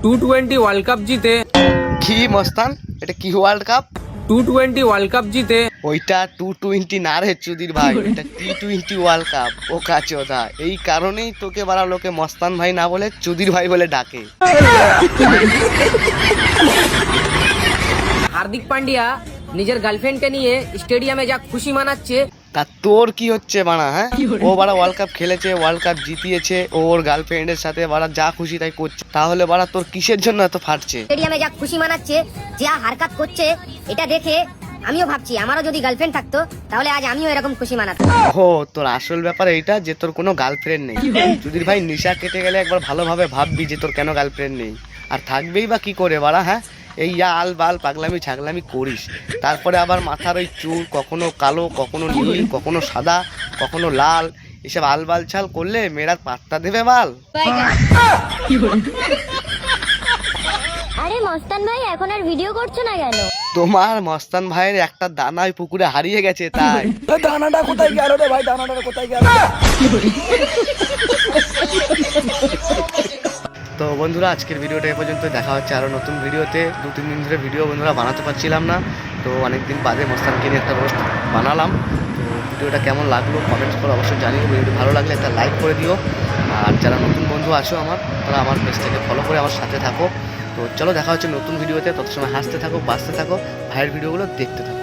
T20 world cup জিতে। কি মস্তান, এটা কি world cup? T20 world cup জিতে। ওইটা 220 না রে চুদির ভাই, ওইটা টি20 ওয়ার্ল্ড কাপ। ও কাচোদা, এই কারণেই তোকে বাড়া লোকে মস্তান ভাই না বলে চুদির ভাই বলে ডাকে। হার্দিক পান্ডিয়া নিজের গার্লফ্রেন্ডকে নিয়ে স্টেডিয়ামে যা খুশি মানাচ্ছে। তা তোর কি হচ্ছে বাড়া? হ্যাঁ, ও বাড়া ওয়ার্ল্ড কাপ খেলেছে, ওয়ার্ল্ড কাপ জিতিয়েছে, ওর গার্লফ্রেন্ডের সাথে বাড়া যা খুশি তাই করছে, তাহলে বাড়া তোর কিসের জন্য এত ফাটছে? স্টেডিয়ামে যা খুশি মানাচ্ছে, যা হারকাত করছে, এটা দেখে আমিও ভাবছি আমারও যদি গার্লফ্রেন্ড থাকতো তাহলে আজ আমিও এরকম খুশি মানাতাম। ও, তোর আসল ব্যাপার এইটা যে তোর কোনো গার্লফ্রেন্ড নেই। চুদির ভাই, নিশা কেটে গেলে একবার ভালোভাবে ভাববি যে তোর কেন গার্লফ্রেন্ড নেই। আর থাকবেই বা কি করে বাড়া? হ্যাঁ, এই আল বাল পাগলামি ছাগলামি করিস, তারপরে আবার মাথার ওই চুল কখনো কালো, কখনো নীল, কখনো সাদা, কখনো লাল, এসব আলবাল ছাল করলে মেয়েরা পাত্তা দেবে বাল? আরে মস্তান ভাই, এখন আর ভিডিও করছো না কেন? তোমার মস্তান ভাইয়ের একটা দানা ওই পুকুরে হারিয়ে গেছে, তাই। দানাটা কোথায় গেল রে ভাই? দানাটা কোথায় গেল? তো বন্ধুরা, আজকের ভিডিওটা এ পর্যন্ত। দেখা হচ্ছে আরও নতুন ভিডিওতে। 2-3 দিন ধরে ভিডিও বন্ধুরা বানাতে পারছিলাম না, তো অনেকদিন বাদে মস্তানকে নিয়ে একটা রোস্ট বানালাম। তো ভিডিওটা কেমন লাগলো কমেন্টস করে অবশ্যই জানিও। ভিডিওটি ভালো লাগলে একটা লাইক করে দিও। আর যারা নতুন বন্ধু আছো আমার, তারা আমার পেজটাকে ফলো করে আমার সাথে থাকো। তো চলো, দেখা হচ্ছে নতুন ভিডিওতে। তত সময় হাসতে থাকো, বাঁচতে থাকো, ভাইয়ের ভিডিওগুলো দেখতে থাকো।